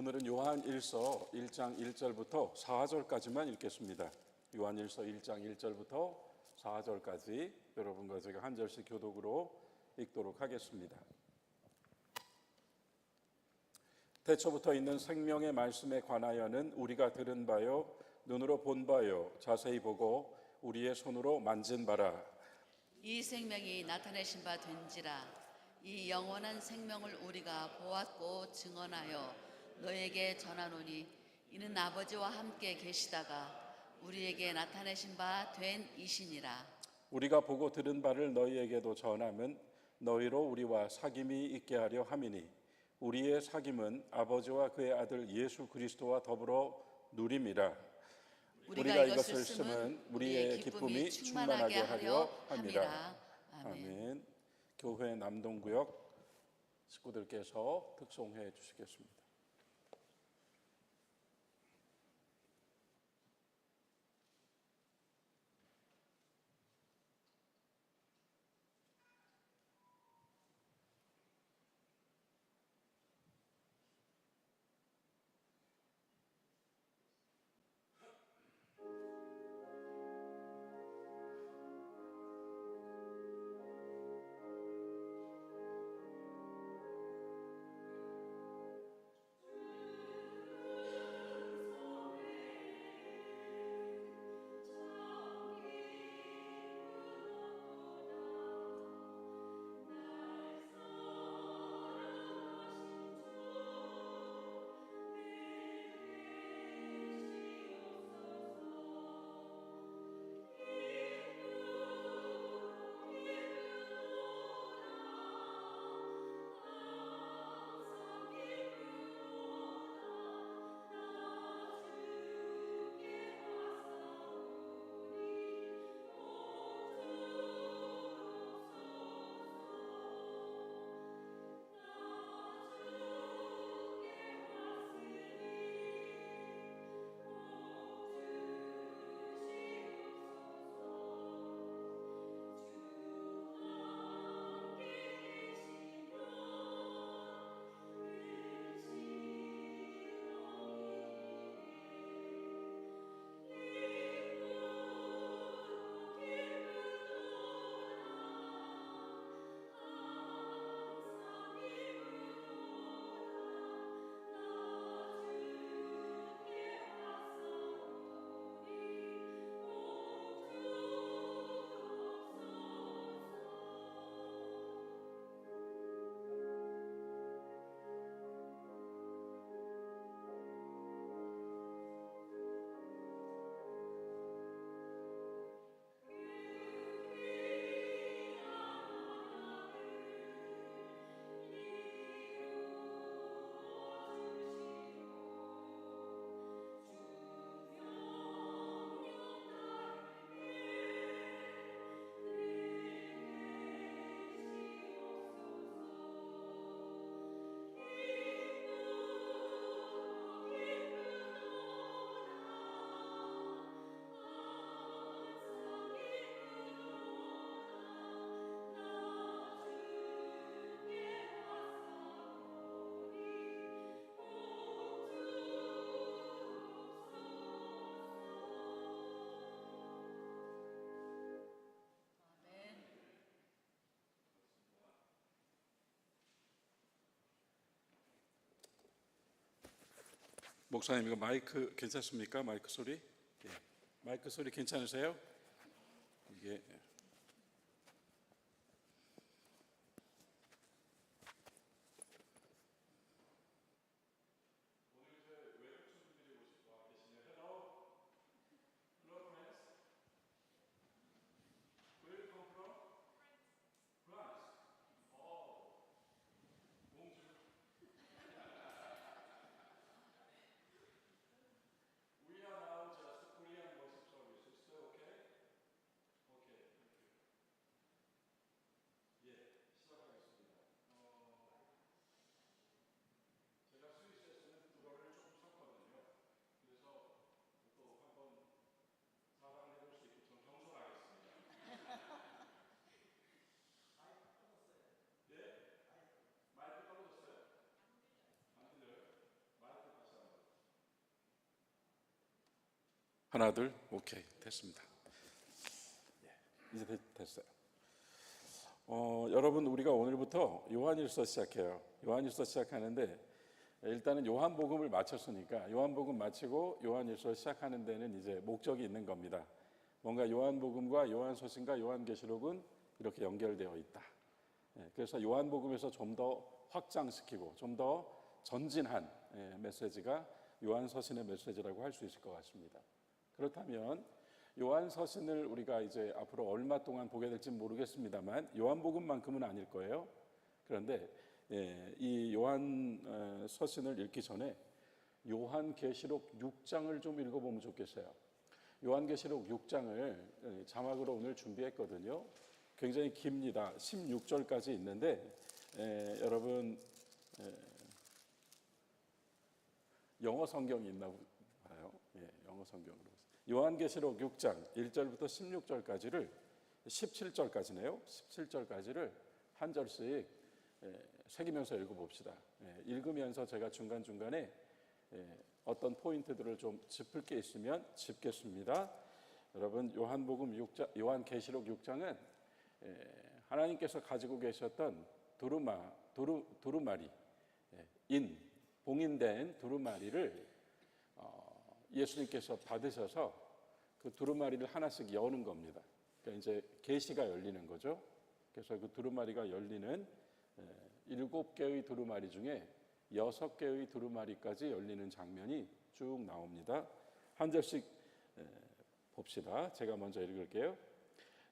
오늘은 요한일서 1장 1절부터 4절까지만 읽겠습니다. 요한일서 1장 1절부터 4절까지 여러분과 제가 한 절씩 교독으로 읽도록 하겠습니다. 태초부터 있는 생명의 말씀에 관하여는 우리가 들은 바요 눈으로 본 바요 자세히 보고 우리의 손으로 만진 바라. 이 생명이 나타내신 바 된지라. 이 영원한 생명을 우리가 보았고 증언하여 너에게 전하노니 이는 아버지와 함께 계시다가 우리에게 나타내신 바 된 이시니라. 우리가 보고 들은 바를 너희에게도 전함은 너희로 우리와 사귐이 있게 하려 함이니 우리의 사귐은 아버지와 그의 아들 예수 그리스도와 더불어 누림이라. 우리가 이것을 쓰면 우리의 기쁨이 충만하게 하려 함이라. 아멘. 교회 남동구역 식구들께서 특송해 주시겠습니다. 목사님, 이거 마이크 괜찮습니까? 마이크 소리? 예. 마이크 소리 괜찮으세요? 이게 We are now just Korean worship service. Is that okay? Okay. 하나 둘 오케이 됐습니다. 이제 됐어요. 여러분 우리가 오늘부터 요한일서 시작해요. 요한일서 시작하는데 일단은 요한복음을 마쳤으니까 요한복음 마치고 요한일서 시작하는 데는 이제 목적이 있는 겁니다. 뭔가 요한복음과 요한서신과 요한계시록은 이렇게 연결되어 있다. 그래서 요한복음에서 좀 더 확장시키고 좀 더 전진한 메시지가 요한서신의 메시지라고 할 수 있을 것 같습니다. 그렇다면 요한서신을 우리가 이제 앞으로 얼마 동안 보게 될지 모르겠습니다만 요한복음만큼은 아닐 거예요. 그런데 이 요한서신을 읽기 전에 요한계시록 6장을 좀 읽어보면 좋겠어요. 요한계시록 6장을 자막으로 오늘 준비했거든요. 굉장히 깁니다. 16절까지 있는데 여러분 영어 성경이 있나 봐요. 영어 성경으로. 요한계시록 6장 1절부터 16절까지를 17절까지네요. 17절까지를 한 절씩 새기면서 읽어봅시다. 읽으면서 제가 중간중간에 어떤 포인트들을 좀 짚을 게 있으면 짚겠습니다. 여러분 요한계시록 6장은 하나님께서 가지고 계셨던 두루마리 봉인된 두루마리를 예수님께서 받으셔서 그 두루마리를 하나씩 여는 겁니다. 그러니까 이제 계시가 열리는 거죠. 그래서 그 두루마리가 열리는 7개의 두루마리 중에 6개의 두루마리까지 열리는 장면이 쭉 나옵니다. 한 절씩 봅시다. 제가 먼저 읽을게요.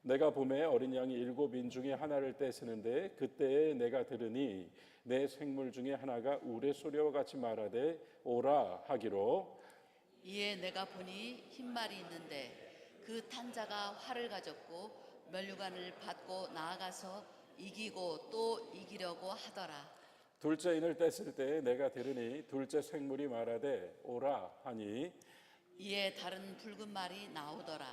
내가 봄에 어린 양이 7인 중에 하나를 떼시는데 그때에 내가 들으니 내 생물 중에 하나가 우레소리와 같이 말하되 오라 하기로 이에 내가 보니 흰말이 있는데 그 탄자가 활을 가졌고 면류관을 받고 나아가서 이기고 또 이기려고 하더라. 둘째 인을 뗐을 때 내가 들으니 둘째 생물이 말하되 오라 하니 이에 다른 붉은 말이 나오더라.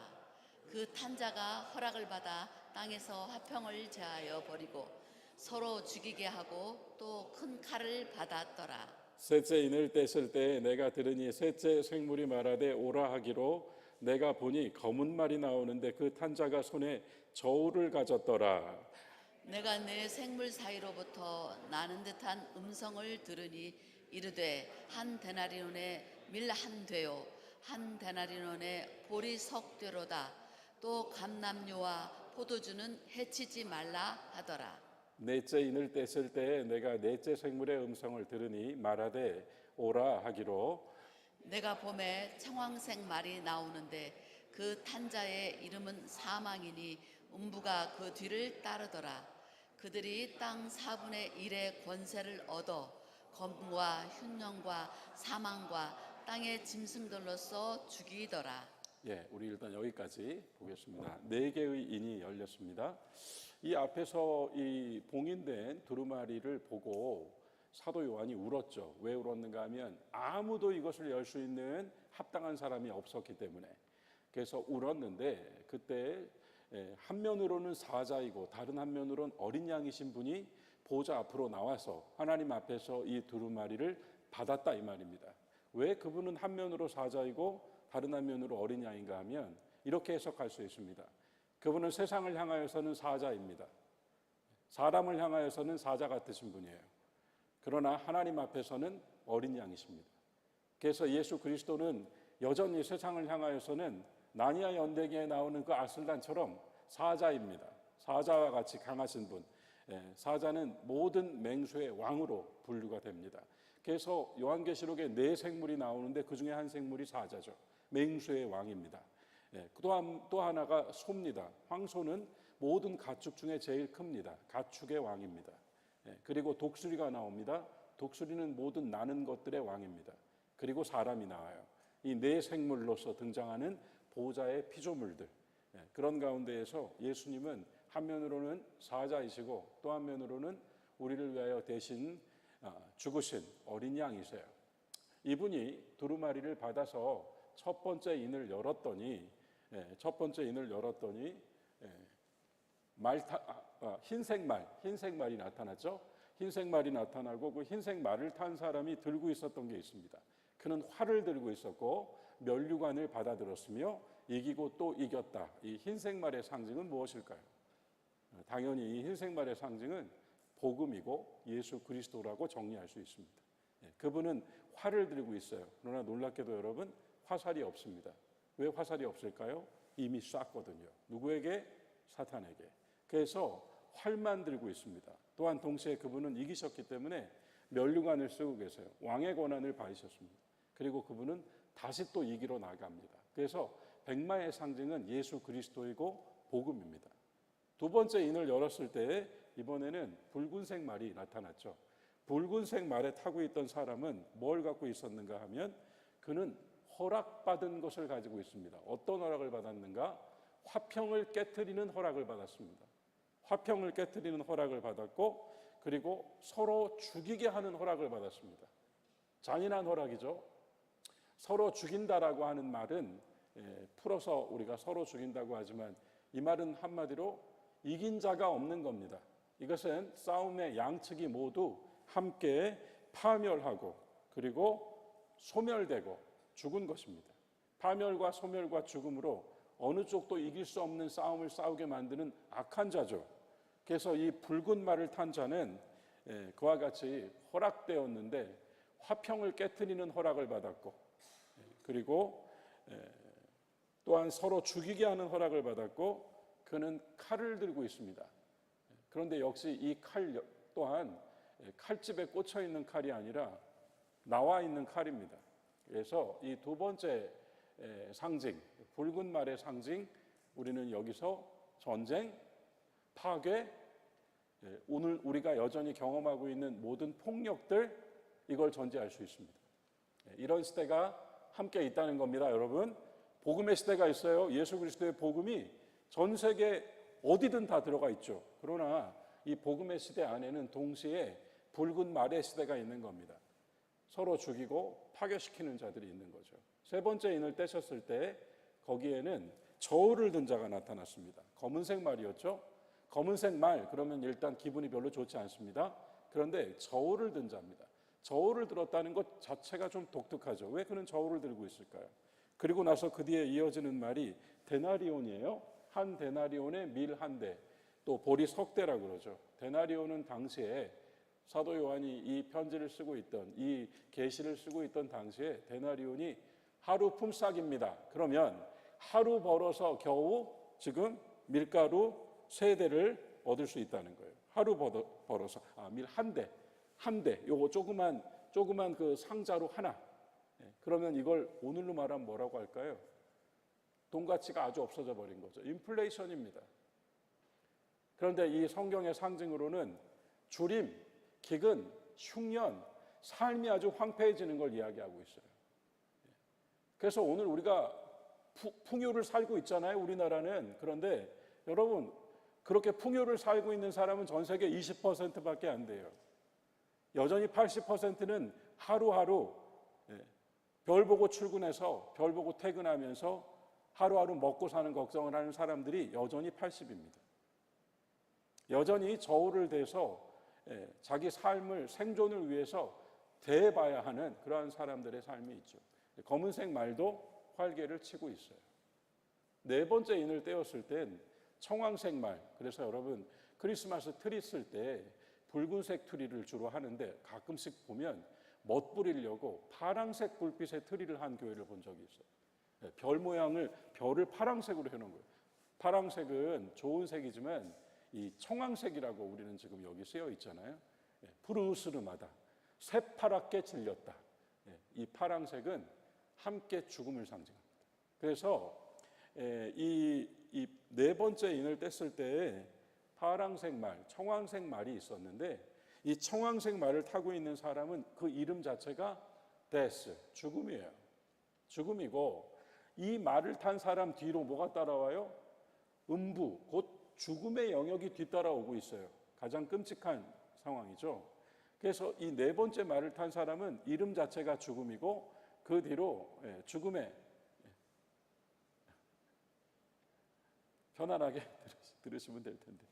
그 탄자가 허락을 받아 땅에서 화평을 제하여 버리고 서로 죽이게 하고 또 큰 칼을 받았더라. 셋째 인을 뗐을 때 내가 들으니 셋째 생물이 말하되 오라 하기로 내가 보니 검은 말이 나오는데 그 탄자가 손에 저울을 가졌더라. 내가 내 생물 사이로부터 나는 듯한 음성을 들으니 이르되 한 데나리온에 밀 한 되요 한 데나리온에 보리 석 되로다. 또 감람류와 포도주는 해치지 말라 하더라. 넷째 인을 뗐을 때 내가 넷째 생물의 음성을 들으니 말하되 오라 하기로 내가 봄에 청황색 말이 나오는데 그 탄자의 이름은 사망이니 음부가 그 뒤를 따르더라. 그들이 땅 4분의 1의 권세를 얻어 검과 흉년과 사망과 땅의 짐승들로서 죽이더라. 우리 일단 여기까지 보겠습니다. 4개의 인이 열렸습니다. 이 앞에서 이 봉인된 두루마리를 보고 사도 요한이 울었죠. 왜 울었는가 하면 아무도 이것을 열 수 있는 합당한 사람이 없었기 때문에. 그래서 울었는데 그때 한면으로는 사자이고 다른 한면으로는 어린 양이신 분이 보좌 앞으로 나와서 하나님 앞에서 이 두루마리를 받았다 이 말입니다. 왜 그분은 한면으로 사자이고 다른 한면으로 어린 양인가 하면 이렇게 해석할 수 있습니다. 그분은 세상을 향하여서는 사자입니다. 사람을 향하여서는 사자 같으신 분이에요. 그러나 하나님 앞에서는 어린 양이십니다. 그래서 예수 그리스도는 여전히 세상을 향하여서는 나니아 연대기에 나오는 그 아슬란처럼 사자입니다. 사자와 같이 강하신 분. 사자는 모든 맹수의 왕으로 분류가 됩니다. 그래서 요한계시록에 4생물이 나오는데 그 중에 한 생물이 사자죠. 맹수의 왕입니다. 또 하나가 소입니다. 황소는 모든 가축 중에 제일 큽니다. 가축의 왕입니다. 그리고 독수리가 나옵니다. 독수리는 모든 나는 것들의 왕입니다. 그리고 사람이 나와요. 이 4생물로서 등장하는 보좌의 피조물들. 그런 가운데에서 예수님은 한면으로는 사자이시고 또 한면으로는 우리를 위하여 대신 죽으신 어린 양이세요. 이분이 두루마리를 받아서 첫 번째 인을 열었더니 흰색 말이 나타났죠. 흰색 말이 나타나고 그 흰색 말을 탄 사람이 들고 있었던 게 있습니다. 그는 활을 들고 있었고 면류관을 받아들었으며 이기고 또 이겼다. 이 흰색 말의 상징은 무엇일까요? 당연히 이 흰색 말의 상징은 복음이고 예수 그리스도라고 정리할 수 있습니다. 그분은 활을 들고 있어요. 그러나 놀랍게도 여러분, 화살이 없습니다. 왜 화살이 없을까요? 이미 쐈거든요. 누구에게? 사탄에게. 그래서 활만 들고 있습니다. 또한 동시에 그분은 이기셨기 때문에 면류관을 쓰고 계세요. 왕의 권한을 받으셨습니다. 그리고 그분은 다시 또 이기러 나갑니다. 그래서 백마의 상징은 예수 그리스도이고 복음입니다. 두 번째 인을 열었을 때 이번에는 붉은색 말이 나타났죠. 붉은색 말에 타고 있던 사람은 뭘 갖고 있었는가 하면 그는 허락받은 것을 가지고 있습니다. 어떤 허락을 받았는가? 화평을 깨트리는 허락을 받았습니다. 화평을 깨트리는 허락을 받았고 그리고 서로 죽이게 하는 허락을 받았습니다. 잔인한 허락이죠. 서로 죽인다라고 하는 말은 풀어서 우리가 서로 죽인다고 하지만 이 말은 한마디로 이긴 자가 없는 겁니다. 이것은 싸움의 양측이 모두 함께 파멸하고 그리고 소멸되고 죽은 것입니다. 파멸과 소멸과 죽음으로 어느 쪽도 이길 수 없는 싸움을 싸우게 만드는 악한 자죠. 그래서 이 붉은 말을 탄 자는 그와 같이 허락되었는데 화평을 깨트리는 허락을 받았고 그리고 또한 서로 죽이게 하는 허락을 받았고 그는 칼을 들고 있습니다. 그런데 역시 이 칼 또한 칼집에 꽂혀 있는 칼이 아니라 나와 있는 칼입니다. 그래서 이 두 번째 상징, 붉은 말의 상징, 우리는 여기서 전쟁, 파괴, 오늘 우리가 여전히 경험하고 있는 모든 폭력들, 이걸 전제할 수 있습니다. 이런 시대가 함께 있다는 겁니다, 여러분. 복음의 시대가 있어요. 예수 그리스도의 복음이 전 세계 어디든 다 들어가 있죠. 그러나 이 복음의 시대 안에는 동시에 붉은 말의 시대가 있는 겁니다. 서로 죽이고 파괴시키는 자들이 있는 거죠. 세 번째 인을 떼셨을 때 거기에는 저울을 든 자가 나타났습니다. 검은색 말이었죠. 검은색 말, 그러면 일단 기분이 별로 좋지 않습니다. 그런데 저울을 든 자입니다. 저울을 들었다는 것 자체가 좀 독특하죠. 왜 그는 저울을 들고 있을까요? 그리고 나서 그 뒤에 이어지는 말이 데나리온이에요. 한 데나리온에 밀 한 대, 또 보리 석 대라고 그러죠. 데나리온은 당시에 사도 요한이 이 편지를 쓰고 있던, 이 계시를 쓰고 있던 당시에 데나리온이 하루 품삯입니다. 그러면 하루 벌어서 겨우 지금 밀가루 3대를 얻을 수 있다는 거예요. 하루 벌어서 밀 한 대, 요거 조그만 그 상자로 하나. 그러면 이걸 오늘로 말하면 뭐라고 할까요? 돈 가치가 아주 없어져 버린 거죠. 인플레이션입니다. 그런데 이 성경의 상징으로는 주림, 기근, 흉년, 삶이 아주 황폐해지는 걸 이야기하고 있어요. 그래서 오늘 우리가 풍요를 살고 있잖아요, 우리나라는. 그런데 여러분, 그렇게 풍요를 살고 있는 사람은 전 세계 20%밖에 안 돼요. 여전히 80%는 하루하루 별 보고 출근해서 별 보고 퇴근하면서 하루하루 먹고 사는 걱정을 하는 사람들이 여전히 80입니다. 여전히 저울을 대서 자기 삶을 생존을 위해서 대봐야 하는 그러한 사람들의 삶이 있죠. 검은색 말도 활개를 치고 있어요. 네 번째 인을 떼었을 땐 청황색 말, 그래서 여러분 크리스마스 트리 쓸 때 붉은색 트리를 주로 하는데 가끔씩 보면 멋부리려고 파란색 불빛의 트리를 한 교회를 본 적이 있어요. 별 모양을, 별을 파란색으로 해놓은 거예요. 파란색은 좋은 색이지만 이 청황색이라고 우리는 지금 여기 쓰여 있잖아요. 푸르스름하다, 새파랗게 질렸다. 이 파란색은 함께 죽음을 상징합니다. 그래서 이 네 번째 인을 뗐을 때 파란색 말, 청황색 말이 있었는데 이 청황색 말을 타고 있는 사람은 그 이름 자체가 데스, 죽음이에요. 죽음이고 이 말을 탄 사람 뒤로 뭐가 따라와요? 음부, 곧 죽음의 영역이 뒤따라오고 있어요. 가장 끔찍한 상황이죠. 그래서 이 네 번째 말을 탄 사람은 이름 자체가 죽음이고 그 뒤로 죽음의 편안하게 들으시면 될 텐데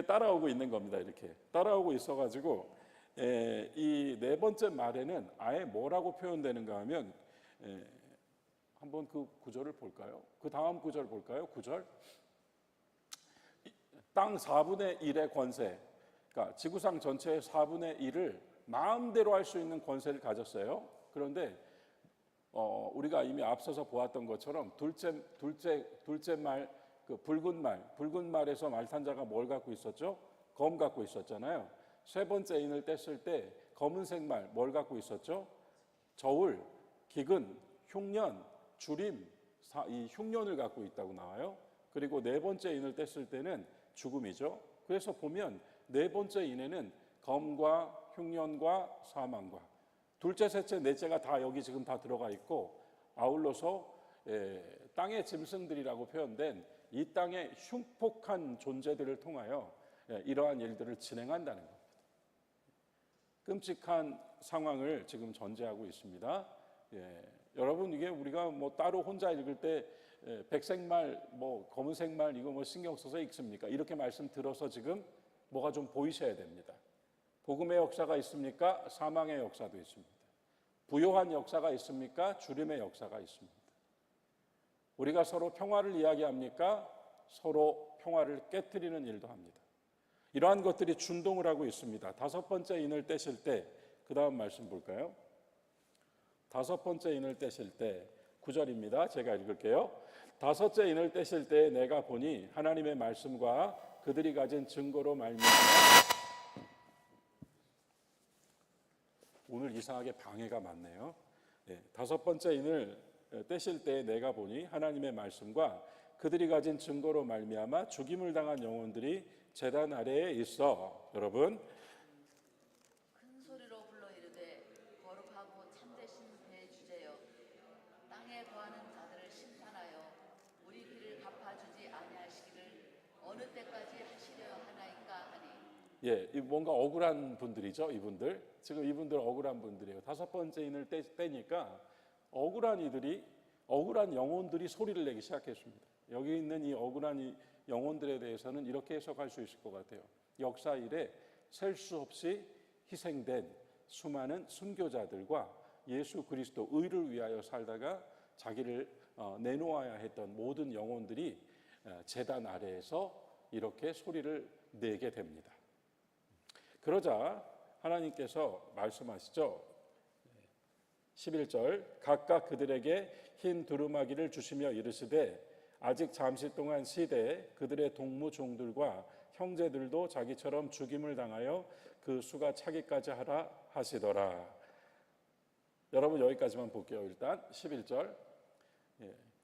따라오고 있는 겁니다. 이렇게 따라오고 있어가지고 이 네 번째 말에는 아예 뭐라고 표현되는가 하면 한번 그 구절을 볼까요? 그 다음 구절 볼까요? 9절. 땅 4분의 1의 권세, 그러니까 지구상 전체의 4분의 1을 마음대로 할 수 있는 권세를 가졌어요. 그런데 우리가 이미 앞서서 보았던 것처럼 둘째 말, 그 붉은 말에서 말탄자가 뭘 갖고 있었죠? 검 갖고 있었잖아요. 세 번째 인을 뗐을 때 검은색 말 뭘 갖고 있었죠? 저울, 기근, 흉년, 주림, 이 흉년을 갖고 있다고 나와요. 그리고 네 번째 인을 뗐을 때는 죽음이죠. 그래서 보면 네 번째 인에는 검과 흉년과 사망과 둘째, 셋째, 넷째가 다 여기 지금 다 들어가 있고 아울러서 땅의 짐승들이라고 표현된 이 땅의 흉폭한 존재들을 통하여 이러한 일들을 진행한다는 겁니다. 끔찍한 상황을 지금 전제하고 있습니다. 여러분 이게 우리가 뭐 따로 혼자 읽을 때 백색말, 뭐 검은색말 이거 뭐 신경 써서 읽습니까? 이렇게 말씀 들어서 지금 뭐가 좀 보이셔야 됩니다. 복음의 역사가 있습니까? 사망의 역사도 있습니다. 부요한 역사가 있습니까? 주림의 역사가 있습니다. 우리가 서로 평화를 이야기합니까? 서로 평화를 깨트리는 일도 합니다. 이러한 것들이 준동을 하고 있습니다. 다섯 번째 인을 떼실 때 그 다음 말씀 볼까요? 다섯 번째 인을 떼실 때 9절입니다. 제가 읽을게요. 다섯째 인을 떼실 때 내가 보니 하나님의 말씀과 그들이 가진 증거로 말미암아 오늘 이상하게 방해가 많네요. 다섯 번째 인을 떼실 때 내가 보니 하나님의 말씀과 그들이 가진 증거로 말미암아 죽임을 당한 영혼들이 제단 아래에 있어. 여러분 큰 소리로 불러 이르되 거룩하고 참되신 대주제여 땅에 거하는 자들을 심판하여 우리 비를 갚아주지 아니하시기를 어느 때까지 하시려 하나이까 하니. 뭔가 억울한 분들이죠. 이분들 지금 이분들 억울한 분들이에요. 다섯 번째 인을 떼니까 억울한 영혼들이 소리를 내기 시작했습니다. 여기 있는 이 억울한 이 영혼들에 대해서는 이렇게 해석할 수 있을 것 같아요. 역사 일에 셀 수 없이 희생된 수많은 순교자들과 예수 그리스도 의를 위하여 살다가 자기를 내놓아야 했던 모든 영혼들이 제단 아래에서 이렇게 소리를 내게 됩니다. 그러자 하나님께서 말씀하시죠. 11절 각각 그들에게 흰 두루마기를 주시며 이르시되 아직 잠시 동안 시대에 그들의 동무 종들과 형제들도 자기처럼 죽임을 당하여 그 수가 차기까지 하라 하시더라. 여러분 여기까지만 볼게요. 일단 11절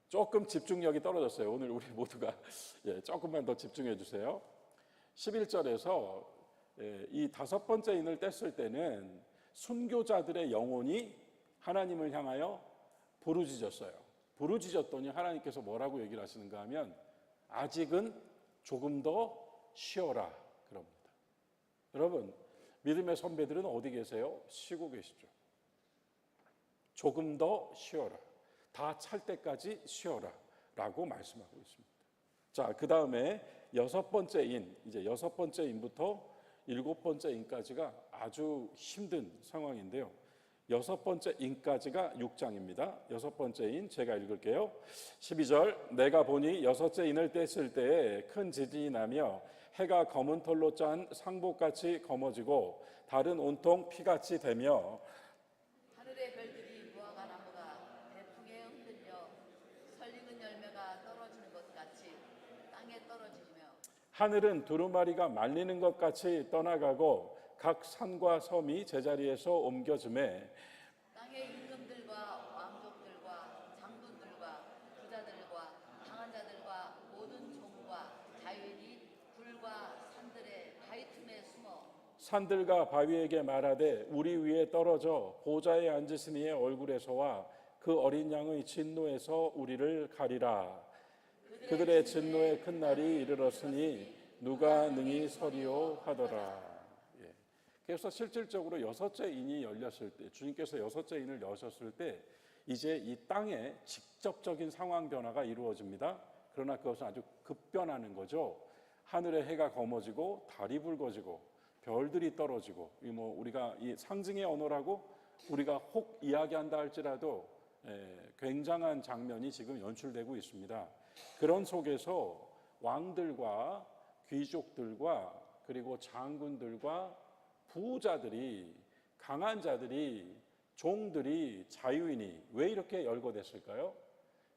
조금 집중력이 떨어졌어요. 오늘 우리 모두가 조금만 더 집중해 주세요. 11절에서 이 다섯 번째 인을 뗐을 때는 순교자들의 영혼이 하나님을 향하여 부르짖었어요. 부르짖었더니 하나님께서 뭐라고 얘기를 하시는가 하면 아직은 조금 더 쉬어라 그럽니다. 여러분 믿음의 선배들은 어디 계세요? 쉬고 계시죠. 조금 더 쉬어라. 다 찰 때까지 쉬어라 라고 말씀하고 있습니다. 자, 그 다음에 여섯 번째 인부터 일곱 번째 인까지가 아주 힘든 상황인데요. 여섯 번째 인까지가 6장입니다. 여섯 번째 인 제가 읽을게요. 12절 내가 보니 여섯째 인을 뗐을 때에 큰 지진이 나며 해가 검은 털로 짠 상복같이 검어지고 달은 온통 피같이 되며 하늘의 별들이 무화과 나무가 대풍에 흔들려 설익은 열매가 떨어지는 것 같이 땅에 떨어지며 하늘은 두루마리가 말리는 것 같이 떠나가고 각 산과 섬이 제자리에서 옮겨지매 땅의 임금들과 왕족들과 장군들과 부자들과 강한 자들과 모든 종과 자유인이 불과 산들의 바위 틈에 숨어 산들과 바위에게 말하되 우리 위에 떨어져 보좌에 앉으신 이의 얼굴에서와 그 어린 양의 진노에서 우리를 가리라. 그들의 진노의 큰 날이 이르렀으니 누가 능히 서리요 하더라. 그래서 실질적으로 여섯째 인이 열렸을 때 주님께서 여섯째 인을 여셨을 때 이제 이 땅에 직접적인 상황 변화가 이루어집니다. 그러나 그것은 아주 급변하는 거죠. 하늘의 해가 검어지고 달이 붉어지고 별들이 떨어지고 우리가 이 상징의 언어라고 우리가 혹 이야기한다 할지라도 굉장한 장면이 지금 연출되고 있습니다. 그런 속에서 왕들과 귀족들과 그리고 장군들과 부자들이, 강한 자들이, 종들이, 자유인이 왜 이렇게 열거됐을까요?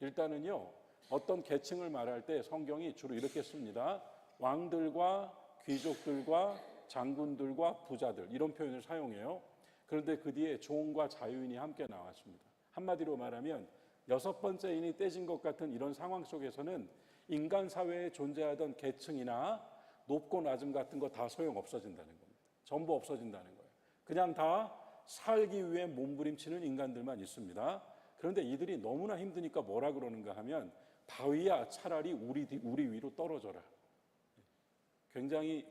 일단은요, 어떤 계층을 말할 때 성경이 주로 이렇게 씁니다. 왕들과 귀족들과 장군들과 부자들, 이런 표현을 사용해요. 그런데 그 뒤에 종과 자유인이 함께 나왔습니다. 한마디로 말하면 6번째 인이 떼진 것 같은 이런 상황 속에서는 인간 사회에 존재하던 계층이나 높고 낮음 같은 거 다 소용 없어진다는 겁니다. 전부 없어진다는 거예요. 그냥 다 살기 위해 몸부림치는 인간들만 있습니다. 그런데 이들이 너무나 힘드니까 뭐라 그러는가 하면, 바위야 차라리 우리 위로 떨어져라. 굉장히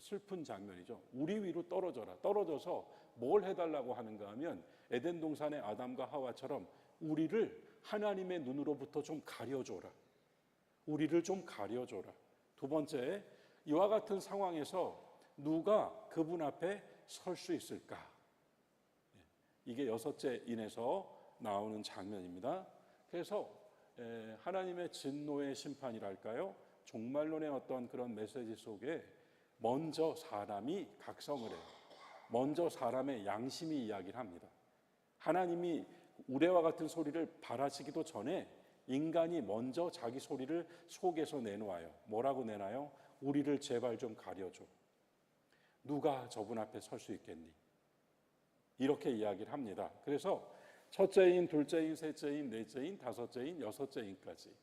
슬픈 장면이죠. 우리 위로 떨어져라. 떨어져서 뭘 해달라고 하는가 하면, 에덴 동산의 아담과 하와처럼 우리를 하나님의 눈으로부터 좀 가려줘라. 우리를 좀 가려줘라. 두 번째, 이와 같은 상황에서 누가 그분 앞에 설 수 있을까? 이게 6째 인에서 나오는 장면입니다. 그래서 하나님의 진노의 심판이랄까요? 종말론의 어떤 그런 메시지 속에 먼저 사람이 각성을 해요. 먼저 사람의 양심이 이야기를 합니다. 하나님이 우레와 같은 소리를 바라시기도 전에 인간이 먼저 자기 소리를 속에서 내놓아요. 뭐라고 내놔요? 우리를 제발 좀 가려줘. 누가 저분 앞에 설 수 있겠니? 이렇게 이야기를 합니다. 그래서 첫째인, 둘째인, 셋째인, 넷째인, 다섯째인, 여섯째인까지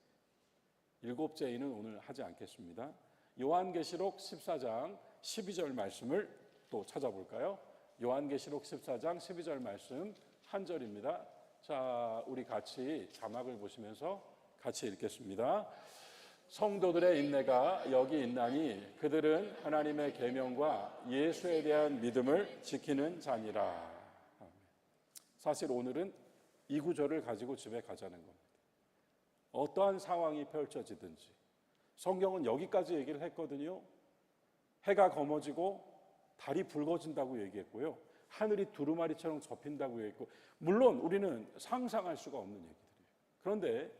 7째인은 오늘 하지 않겠습니다. 요한계시록 14장 12절 말씀을 또 찾아볼까요? 요한계시록 14장 12절 말씀 한 절입니다. 자, 우리 같이 자막을 보시면서 같이 읽겠습니다. 성도들의 인내가 여기 있나니 그들은 하나님의 계명과 예수에 대한 믿음을 지키는 자니라. 사실 오늘은 이 구절을 가지고 집에 가자는 겁니다. 어떠한 상황이 펼쳐지든지 성경은 여기까지 얘기를 했거든요. 해가 검어지고 달이 붉어진다고 얘기했고요. 하늘이 두루마리처럼 접힌다고 얘기했고, 물론 우리는 상상할 수가 없는 얘기들이에요. 그런데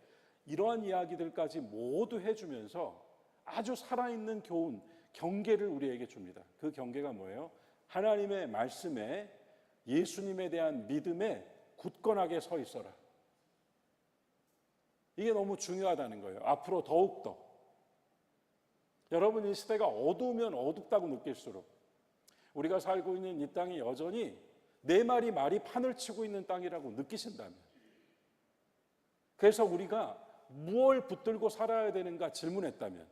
이러한 이야기들까지 모두 해주면서 아주 살아있는 교훈, 경계를 우리에게 줍니다. 그 경계가 뭐예요? 하나님의 말씀에, 예수님에 대한 믿음에 굳건하게 서 있어라. 이게 너무 중요하다는 거예요. 앞으로 더욱더. 여러분, 이 시대가 어두우면 어둡다고 느낄수록 우리가 살고 있는 이 땅이 여전히 네 마리 말이 판을 치고 있는 땅이라고 느끼신다면, 그래서 우리가 무엇을 붙들고 살아야 되는가 질문했다면,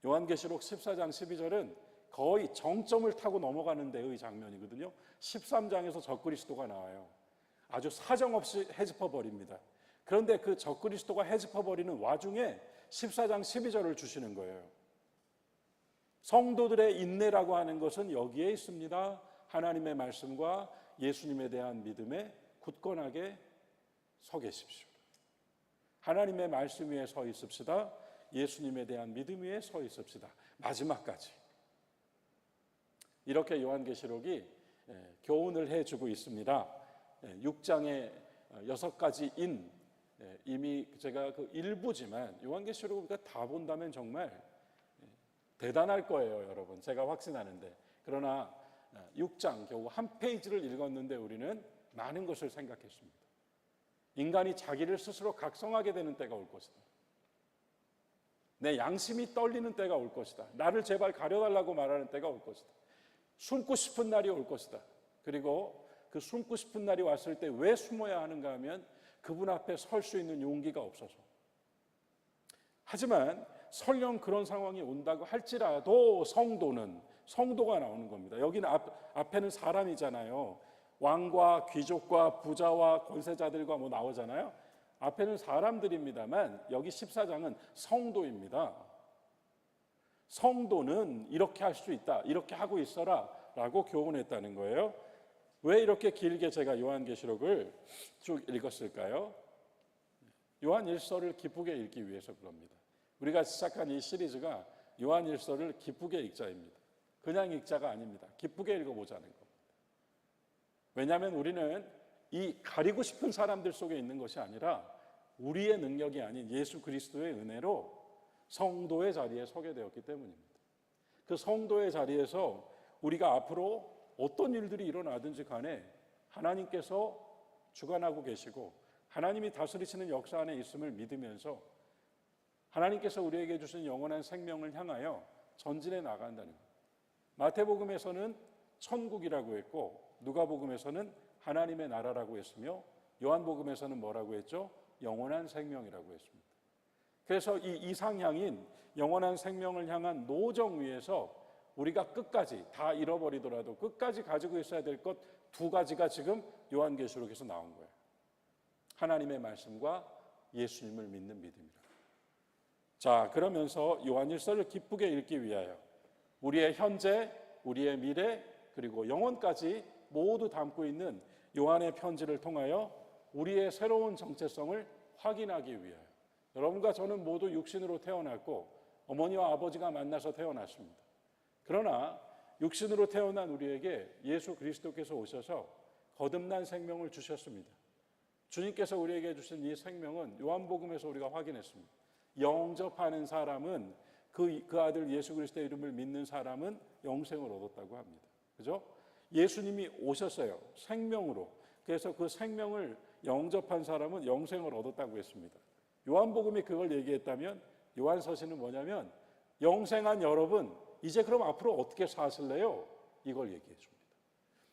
요한계시록 14장 12절은 거의 정점을 타고 넘어가는 데의 장면이거든요. 13장에서 적그리스도가 나와요. 아주 사정없이 헤집어버립니다. 그런데 그 적그리스도가 헤집어버리는 와중에 14장 12절을 주시는 거예요. 성도들의 인내라고 하는 것은 여기에 있습니다. 하나님의 말씀과 예수님에 대한 믿음에 굳건하게 서 계십시오. 하나님의 말씀 위에 서 있읍시다. 예수님에 대한 믿음 위에 서 있읍시다. 마지막까지. 이렇게 요한계시록이 교훈을 해주고 있습니다. 6장의 6가지 인, 이미 제가 그 일부지만 요한계시록을 우리가 다 본다면 정말 대단할 거예요, 여러분. 제가 확신하는데. 그러나 6장 겨우 한 페이지를 읽었는데 우리는 많은 것을 생각했습니다. 인간이 자기를 스스로 각성하게 되는 때가 올 것이다. 내 양심이 떨리는 때가 올 것이다. 나를 제발 가려달라고 말하는 때가 올 것이다. 숨고 싶은 날이 올 것이다. 그리고 그 숨고 싶은 날이 왔을 때 왜 숨어야 하는가 하면 그분 앞에 설 수 있는 용기가 없어서. 하지만 설령 그런 상황이 온다고 할지라도 성도가 나오는 겁니다. 여기는 앞에는 사람이잖아요. 왕과 귀족과 부자와 권세자들과 뭐 나오잖아요. 앞에는 사람들입니다만 여기 14장은 성도입니다. 성도는 이렇게 할 수 있다, 이렇게 하고 있어라 라고 교훈했다는 거예요. 왜 이렇게 길게 제가 요한계시록을 쭉 읽었을까요? 요한 1서를 기쁘게 읽기 위해서 그럽니다. 우리가 시작한 이 시리즈가 요한 1서를 기쁘게 읽자입니다. 그냥 읽자가 아닙니다. 기쁘게 읽어보자는 겁니다. 왜냐하면 우리는 이 가리고 싶은 사람들 속에 있는 것이 아니라 우리의 능력이 아닌 예수 그리스도의 은혜로 성도의 자리에 서게 되었기 때문입니다. 그 성도의 자리에서 우리가 앞으로 어떤 일들이 일어나든지 간에 하나님께서 주관하고 계시고 하나님이 다스리시는 역사 안에 있음을 믿으면서 하나님께서 우리에게 주신 영원한 생명을 향하여 전진해 나간다는 것. 마태복음에서는 천국이라고 했고 누가복음에서는 하나님의 나라라고 했으며 요한복음에서는 뭐라고 했죠? 영원한 생명이라고 했습니다. 그래서 이 이상향인 영원한 생명을 향한 노정 위에서 우리가 끝까지 다 잃어버리더라도 끝까지 가지고 있어야 될 것 두 가지가 지금 요한계시록에서 나온 거예요. 하나님의 말씀과 예수님을 믿는 믿음이라. 자, 그러면서 요한일서를 기쁘게 읽기 위하여 우리의 현재, 우리의 미래, 그리고 영원까지 모두 담고 있는 요한의 편지를 통하여 우리의 새로운 정체성을 확인하기 위하여 여러분과 저는 모두 육신으로 태어났고 어머니와 아버지가 만나서 태어났습니다. 그러나 육신으로 태어난 우리에게 예수 그리스도께서 오셔서 거듭난 생명을 주셨습니다. 주님께서 우리에게 주신 이 생명은 요한복음에서 우리가 확인했습니다. 영접하는 사람은 그 아들 예수 그리스도의 이름을 믿는 사람은 영생을 얻었다고 합니다. 그죠? 예수님이 오셨어요. 생명으로. 그래서 그 생명을 영접한 사람은 영생을 얻었다고 했습니다. 요한복음이 그걸 얘기했다면 요한서신은 뭐냐면 영생한 여러분 이제 그럼 앞으로 어떻게 사실래요? 이걸 얘기해 줍니다.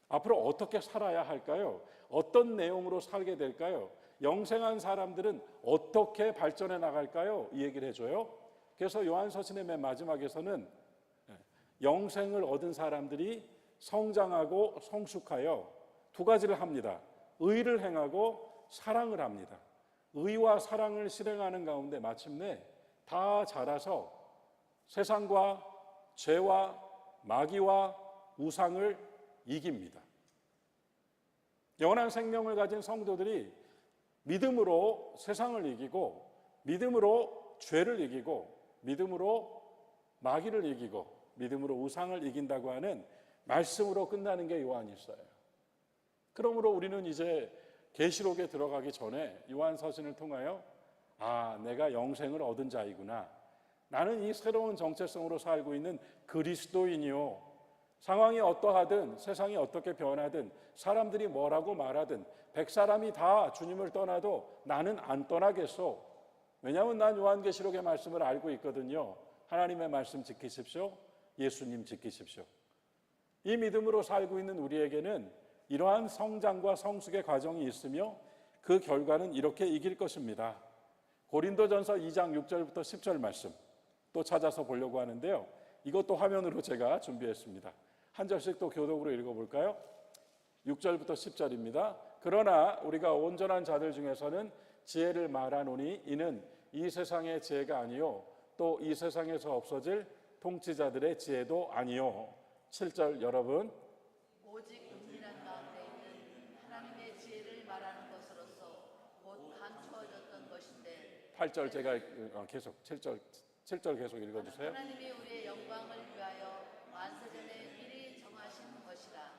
앞으로 어떻게 살아야 할까요? 어떤 내용으로 살게 될까요? 영생한 사람들은 어떻게 발전해 나갈까요? 이 얘기를 해줘요. 그래서 요한서신의 맨 마지막에서는 영생을 얻은 사람들이 성장하고 성숙하여 두 가지를 합니다. 의를 행하고 사랑을 합니다. 의와 사랑을 실행하는 가운데 마침내 다 자라서 세상과 죄와 마귀와 우상을 이깁니다. 영원한 생명을 가진 성도들이 믿음으로 세상을 이기고 믿음으로 죄를 이기고 믿음으로 마귀를 이기고 믿음으로 우상을 이긴다고 하는 말씀으로 끝나는 게 요한일서예요. 그러므로 우리는 이제 계시록에 들어가기 전에 요한서신을 통하여 내가 영생을 얻은 자이구나. 나는 이 새로운 정체성으로 살고 있는 그리스도인이요. 상황이 어떠하든 세상이 어떻게 변하든 사람들이 뭐라고 말하든 100사람이 다 주님을 떠나도 나는 안 떠나겠소. 왜냐하면 난 요한계시록의 말씀을 알고 있거든요. 하나님의 말씀 지키십시오. 예수님 지키십시오. 이 믿음으로 살고 있는 우리에게는 이러한 성장과 성숙의 과정이 있으며 그 결과는 이렇게 이길 것입니다. 고린도전서 2장 6절부터 10절 말씀 또 찾아서 보려고 하는데요. 이것도 화면으로 제가 준비했습니다. 한 절씩 또 교독으로 읽어볼까요? 6절부터 10절입니다. 그러나 우리가 온전한 자들 중에서는 지혜를 말하노니 이는 이 세상의 지혜가 아니요 또 이 세상에서 없어질 통치자들의 지혜도 아니요. 7절 여러분. 오직 은밀한 가운데 있는 하나님의 지혜를 말하는 것으로서 곧 감추어졌던 것인데 8절 제가 계속 7절 계속 읽어주세요. 하나님이 우리의 영광을 위하여 만세전에 미리 정하신 것이라.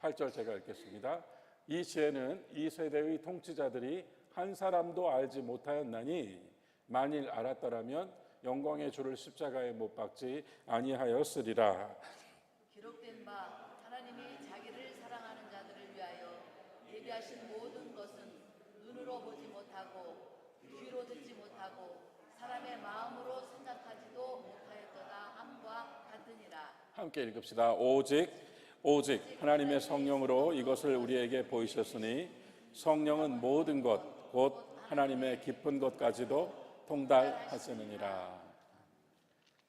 8절 제가 읽겠습니다. 이 지혜는 이 세대의 통치자들이 한 사람도 알지 못하였나니 만일 알았더라면 영광의 주를 십자가에 못 박지 아니하였으리라. 기록된 바 하나님이 자기를 사랑하는 자들을 위하여 예비하신 모든 것은 눈으로 보지 못하고 귀로 듣지 못하고 사람의 마음으로 생각하지도 못하였도다 함과 같으니라. 함께 읽읍시다. 오직 하나님의 성령으로 이것을 우리에게 보이셨으니 성령은 모든 것 곧 하나님의 깊은 것까지도 통달하시느니라.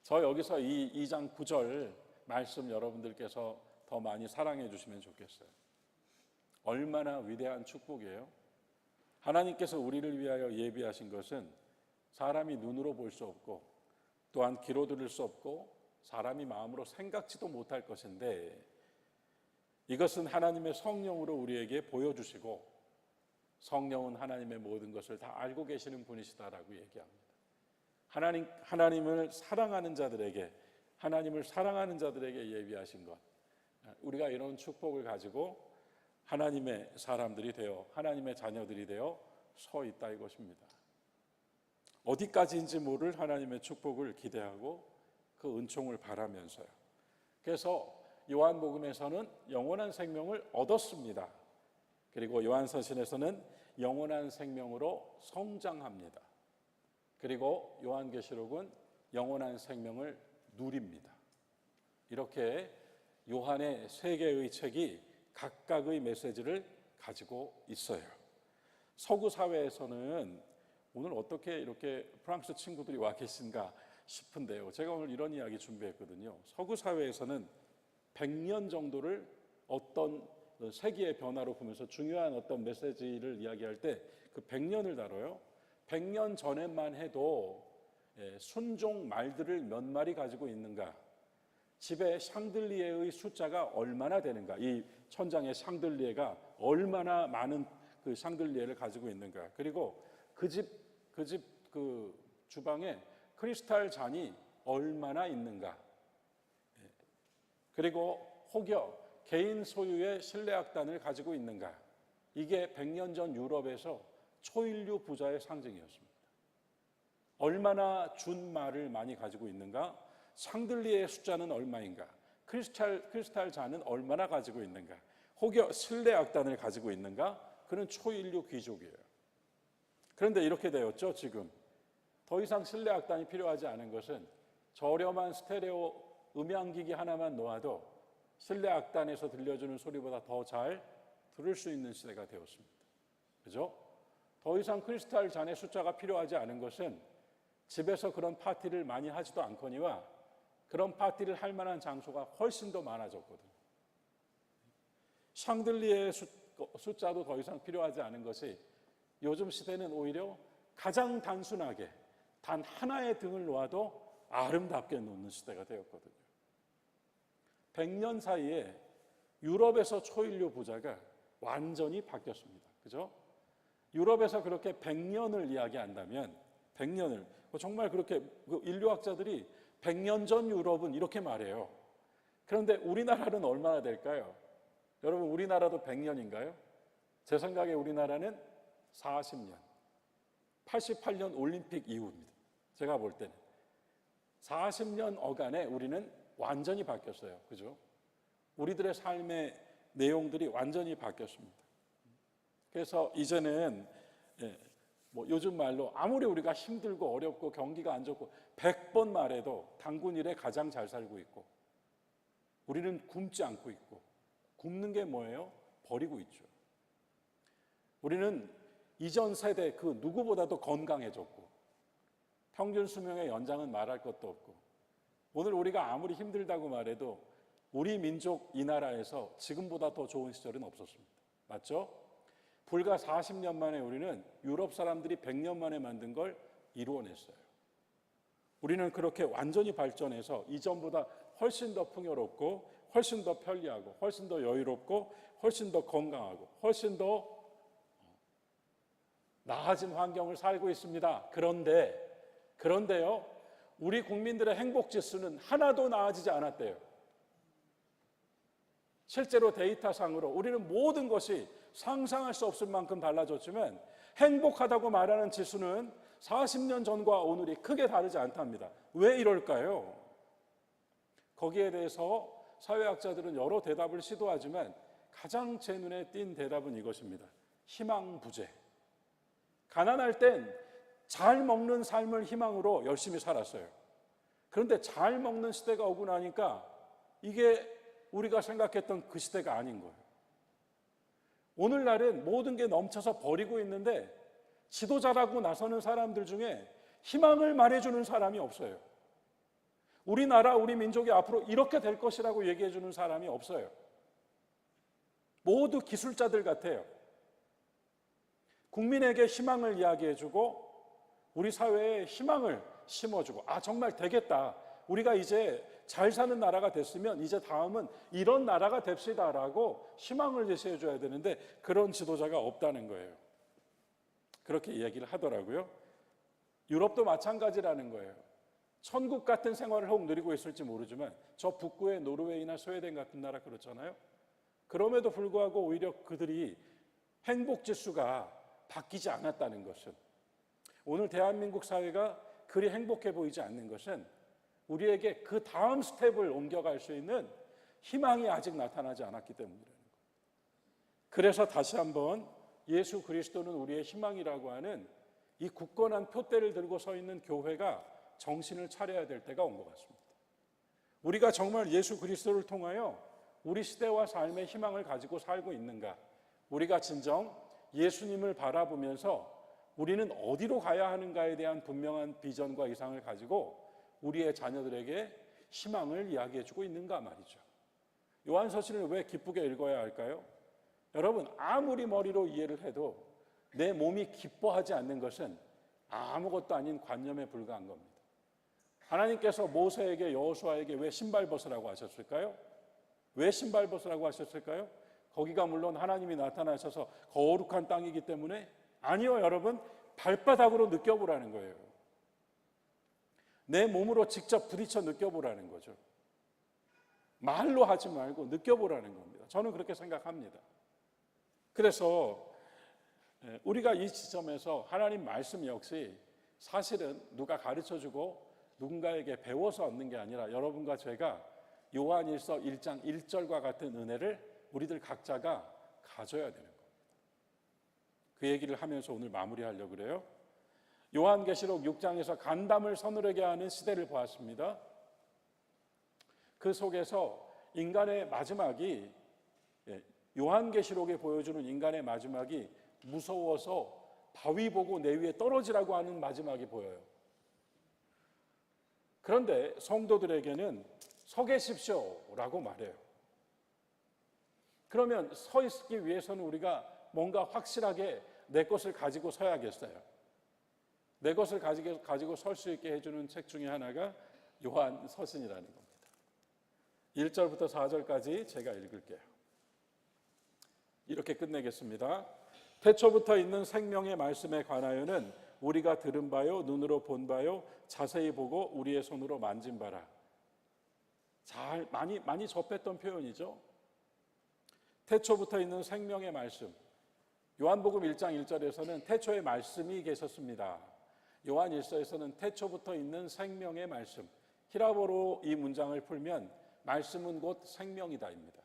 저 여기서 이 2장 9절 말씀 여러분들께서 더 많이 사랑해 주시면 좋겠어요. 얼마나 위대한 축복이에요. 하나님께서 우리를 위하여 예비하신 것은 사람이 눈으로 볼 수 없고 또한 귀로 들을 수 없고 사람이 마음으로 생각지도 못할 것인데 이것은 하나님의 성령으로 우리에게 보여주시고 성령은 하나님의 모든 것을 다 알고 계시는 분이시다라고 얘기합니다. 하나님을 사랑하는 자들에게 하나님을 사랑하는 자들에게 예비하신 것. 우리가 이런 축복을 가지고 하나님의 사람들이 되어 하나님의 자녀들이 되어 서 있다 이것입니다. 어디까지인지 모를 하나님의 축복을 기대하고 그 은총을 바라면서요. 그래서 요한복음에서는 영원한 생명을 얻었습니다. 그리고 요한서신에서는 영원한 생명으로 성장합니다. 그리고 요한계시록은 영원한 생명을 누립니다. 이렇게 요한의 세 개의 책이 각각의 메시지를 가지고 있어요. 서구 사회에서는 오늘 어떻게 이렇게 프랑스 친구들이 와 계신가 싶은데요. 제가 오늘 이런 이야기 준비했거든요. 서구 사회에서는 100년 정도를 어떤 세계의 변화로 보면서 중요한 어떤 메시지를 이야기할 때 그 100년을 다뤄요. 100년 전에만 해도 순종 말들을 몇 마리 가지고 있는가, 집에 샹들리에의 숫자가 얼마나 되는가, 이 천장의 샹들리에가 얼마나 많은 그 샹들리에를 가지고 있는가, 그리고 그 집 주방에 크리스탈 잔이 얼마나 있는가, 그리고 혹여 개인 소유의 실내악단을 가지고 있는가. 이게 100년 전 유럽에서 초인류 부자의 상징이었습니다. 얼마나 준말을 많이 가지고 있는가, 샹들리에의 숫자는 얼마인가, 크리스탈 잔은 얼마나 가지고 있는가, 혹여 실내악단을 가지고 있는가, 그는 초인류 귀족이에요. 그런데 이렇게 되었죠. 지금 더 이상 실내악단이 필요하지 않은 것은 저렴한 스테레오 음향기기 하나만 놓아도 실내악단에서 들려주는 소리보다 더 잘 들을 수 있는 시대가 되었습니다. 그죠? 더 이상 크리스탈 잔의 숫자가 필요하지 않은 것은 집에서 그런 파티를 많이 하지도 않거니와 그런 파티를 할 만한 장소가 훨씬 더 많아졌거든요. 샹들리에의 숫자도 더 이상 필요하지 않은 것이 요즘 시대는 오히려 가장 단순하게 단 하나의 등을 놓아도 아름답게 놓는 시대가 되었거든요. 100년 사이에 유럽에서 초인류 부자가 완전히 바뀌었습니다. 그죠? 유럽에서 그렇게 100년을 이야기한다면 100년을 정말 그렇게 인류학자들이 100년 전 유럽은 이렇게 말해요. 그런데 우리나라는 얼마나 될까요? 여러분, 우리나라도 100년인가요? 제 생각에 우리나라는 40년. 88년 올림픽 이후입니다. 제가 볼 때는 40년 어간에 우리는 완전히 바뀌었어요. 그죠? 우리들의 삶의 내용들이 완전히 바뀌었습니다. 그래서 이제는 요즘 말로 아무리 우리가 힘들고 어렵고 경기가 안 좋고 100번 말해도 당군 일에 가장 잘 살고 있고, 우리는 굶지 않고 있고, 굶는 게 뭐예요? 버리고 있죠. 우리는 이전 세대 그 누구보다도 건강해졌고, 평균 수명의 연장은 말할 것도 없고, 오늘 우리가 아무리 힘들다고 말해도 우리 민족 이 나라에서 지금보다 더 좋은 시절은 없었습니다. 맞죠? 불과 40년 만에 우리는 유럽 사람들이 100년 만에 만든 걸 이루어냈어요. 우리는 그렇게 완전히 발전해서 이전보다 훨씬 더 풍요롭고, 훨씬 더 편리하고, 훨씬 더 여유롭고, 훨씬 더 건강하고, 훨씬 더 나아진 환경을 살고 있습니다. 그런데요, 우리 국민들의 행복 지수는 하나도 나아지지 않았대요. 실제로 데이터상으로 우리는 모든 것이 상상할 수 없을 만큼 달라졌지만 행복하다고 말하는 지수는 40년 전과 오늘이 크게 다르지 않답니다. 왜 이럴까요? 거기에 대해서 사회학자들은 여러 대답을 시도하지만 가장 제 눈에 띈 대답은 이것입니다. 희망 부재. 가난할 땐 잘 먹는 삶을 희망으로 열심히 살았어요. 그런데 잘 먹는 시대가 오고 나니까 이게 우리가 생각했던 그 시대가 아닌 거예요. 오늘날은 모든 게 넘쳐서 버리고 있는데 지도자라고 나서는 사람들 중에 희망을 말해주는 사람이 없어요. 우리나라, 우리 민족이 앞으로 이렇게 될 것이라고 얘기해주는 사람이 없어요. 모두 기술자들 같아요. 국민에게 희망을 이야기해주고 우리 사회에 희망을 심어주고, 정말 되겠다. 우리가 이제 잘 사는 나라가 됐으면 이제 다음은 이런 나라가 됩시다라고 희망을 제시해줘야 되는데 그런 지도자가 없다는 거예요. 그렇게 이야기를 하더라고요. 유럽도 마찬가지라는 거예요. 천국 같은 생활을 혹 누리고 있을지 모르지만 저 북구의 노르웨이나 스웨덴 같은 나라 그렇잖아요. 그럼에도 불구하고 오히려 그들이 행복 지수가 바뀌지 않았다는 것은, 오늘 대한민국 사회가 그리 행복해 보이지 않는 것은 우리에게 그 다음 스텝을 옮겨갈 수 있는 희망이 아직 나타나지 않았기 때문이라는 거예요. 그래서 다시 한번 예수 그리스도는 우리의 희망이라고 하는 이 굳건한 표대를 들고 서 있는 교회가 정신을 차려야 될 때가 온 것 같습니다. 우리가 정말 예수 그리스도를 통하여 우리 시대와 삶의 희망을 가지고 살고 있는가? 우리가 진정 예수님을 바라보면서 우리는 어디로 가야 하는가에 대한 분명한 비전과 이상을 가지고 우리의 자녀들에게 희망을 이야기해주고 있는가 말이죠. 요한서신을 왜 기쁘게 읽어야 할까요? 여러분, 아무리 머리로 이해를 해도 내 몸이 기뻐하지 않는 것은 아무것도 아닌 관념에 불과한 겁니다. 하나님께서 모세에게, 여호수아에게 왜 신발 벗으라고 하셨을까요? 왜 신발 벗으라고 하셨을까요? 거기가 물론 하나님이 나타나셔서 거룩한 땅이기 때문에? 아니요, 여러분, 발바닥으로 느껴보라는 거예요. 내 몸으로 직접 부딪혀 느껴보라는 거죠. 말로 하지 말고 느껴보라는 겁니다. 저는 그렇게 생각합니다. 그래서 우리가 이 지점에서 하나님 말씀 역시 사실은 누가 가르쳐주고 누군가에게 배워서 얻는 게 아니라 여러분과 제가 요한일서 1장 1절과 같은 은혜를 우리들 각자가 가져야 되는 겁니다. 그 얘기를 하면서 오늘 마무리하려고 그래요. 요한계시록 6장에서 간담을 서늘하게 하는 시대를 보았습니다. 그 속에서 인간의 마지막이, 요한계시록에 보여주는 인간의 마지막이 무서워서 바위 보고 내 위에 떨어지라고 하는 마지막이 보여요. 그런데 성도들에게는 서 계십시오라고 말해요. 그러면 서 있기 위해서는 우리가 뭔가 확실하게 내 것을 가지고 서야겠어요. 내 것을 가지고 설 수 있게 해주는 책 중에 하나가 요한 서신이라는 겁니다. 1절부터 4절까지 제가 읽을게요. 이렇게 끝내겠습니다. 태초부터 있는 생명의 말씀에 관하여는 우리가 들은 바요, 눈으로 본 바요, 자세히 보고 우리의 손으로 만진 바라. 많이 접했던 표현이죠. 태초부터 있는 생명의 말씀. 요한복음 1장 1절에서는 태초에 말씀이 계셨습니다. 요한 1서에서는 태초부터 있는 생명의 말씀. 히라보로 이 문장을 풀면 말씀은 곧 생명이다입니다.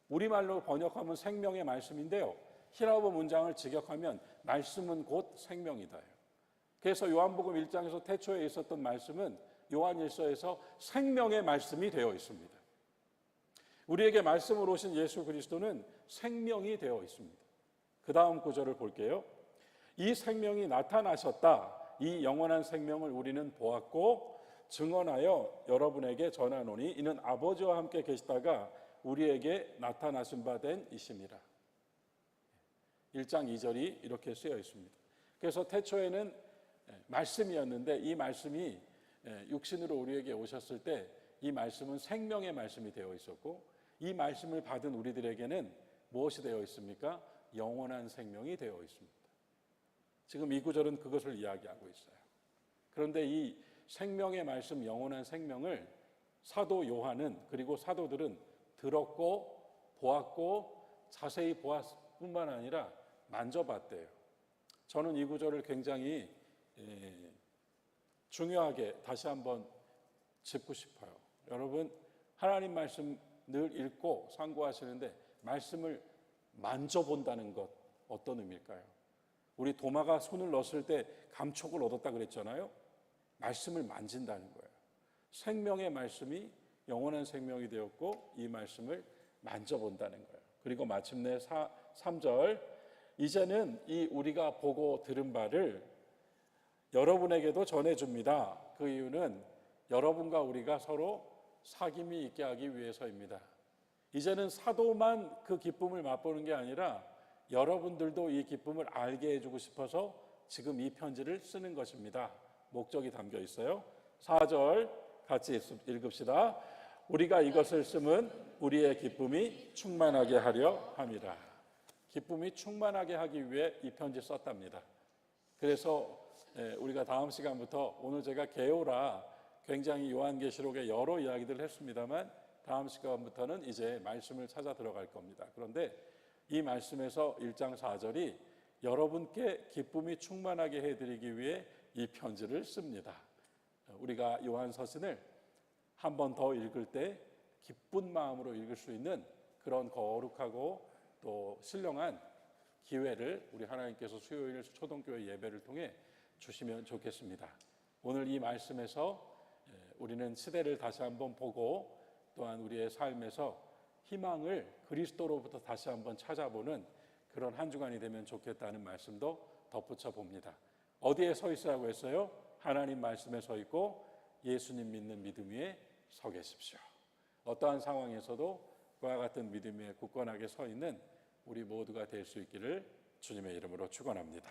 우리말로 번역하면 생명의 말씀인데요. 히라보 문장을 직역하면 말씀은 곧 생명이다요. 그래서 요한복음 1장에서 태초에 있었던 말씀은 요한 1서에서 생명의 말씀이 되어 있습니다. 우리에게 말씀으로 오신 예수 그리스도는 생명이 되어 있습니다. 그 다음 구절을 볼게요. 이 생명이 나타나셨다. 이 영원한 생명을 우리는 보았고 증언하여 여러분에게 전하노니 이는 아버지와 함께 계시다가 우리에게 나타나신 바 된 이심이라. 1장 2절이 이렇게 쓰여 있습니다. 그래서 태초에는 말씀이었는데 이 말씀이 육신으로 우리에게 오셨을 때 이 말씀은 생명의 말씀이 되어 있었고 이 말씀을 받은 우리들에게는 무엇이 되어 있습니까? 영원한 생명이 되어 있습니다. 지금 이 구절은 그것을 이야기하고 있어요. 그런데 이 생명의 말씀, 영원한 생명을 사도 요한은, 그리고 사도들은 들었고 보았고 자세히 보았을 뿐만 아니라 만져봤대요. 저는 이 구절을 굉장히 중요하게 다시 한번 짚고 싶어요. 여러분, 하나님 말씀 늘 읽고 상고하시는데 말씀을 만져본다는 것 어떤 의미일까요? 우리 도마가 손을 넣었을 때 감촉을 얻었다 그랬잖아요. 말씀을 만진다는 거예요. 생명의 말씀이 영원한 생명이 되었고 이 말씀을 만져본다는 거예요. 그리고 마침내 3절, 이제는 이 우리가 보고 들은 바를 여러분에게도 전해줍니다. 그 이유는 여러분과 우리가 서로 사귐이 있게 하기 위해서입니다. 이제는 사도만 그 기쁨을 맛보는 게 아니라 여러분들도 이 기쁨을 알게 해주고 싶어서 지금 이 편지를 쓰는 것입니다. 목적이 담겨 있어요. 4절 같이 읽읍시다. 우리가 이것을 쓰면 우리의 기쁨이 충만하게 하려 함이라. 기쁨이 충만하게 하기 위해 이 편지 썼답니다. 그래서 우리가 다음 시간부터 오늘 제가 게오라 굉장히 요한계시록의 여러 이야기들을 했습니다만 다음 시간부터는 이제 말씀을 찾아 들어갈 겁니다. 그런데 이 말씀에서 1장 4절이 여러분께 기쁨이 충만하게 해드리기 위해 이 편지를 씁니다. 우리가 요한 서신을 한 번 더 읽을 때 기쁜 마음으로 읽을 수 있는 그런 거룩하고 또 신령한 기회를 우리 하나님께서 수요일 초동교회 예배를 통해 주시면 좋겠습니다. 오늘 이 말씀에서 우리는 시대를 다시 한번 보고 또한 우리의 삶에서 희망을 그리스도로부터 다시 한번 찾아보는 그런 한 주간이 되면 좋겠다는 말씀도 덧붙여 봅니다. 어디에 서 있으라고 했어요? 하나님 말씀에 서 있고 예수님 믿는 믿음 위에 서 계십시오. 어떠한 상황에서도 그와 같은 믿음 위에 굳건하게 서 있는 우리 모두가 될 수 있기를 주님의 이름으로 축원합니다.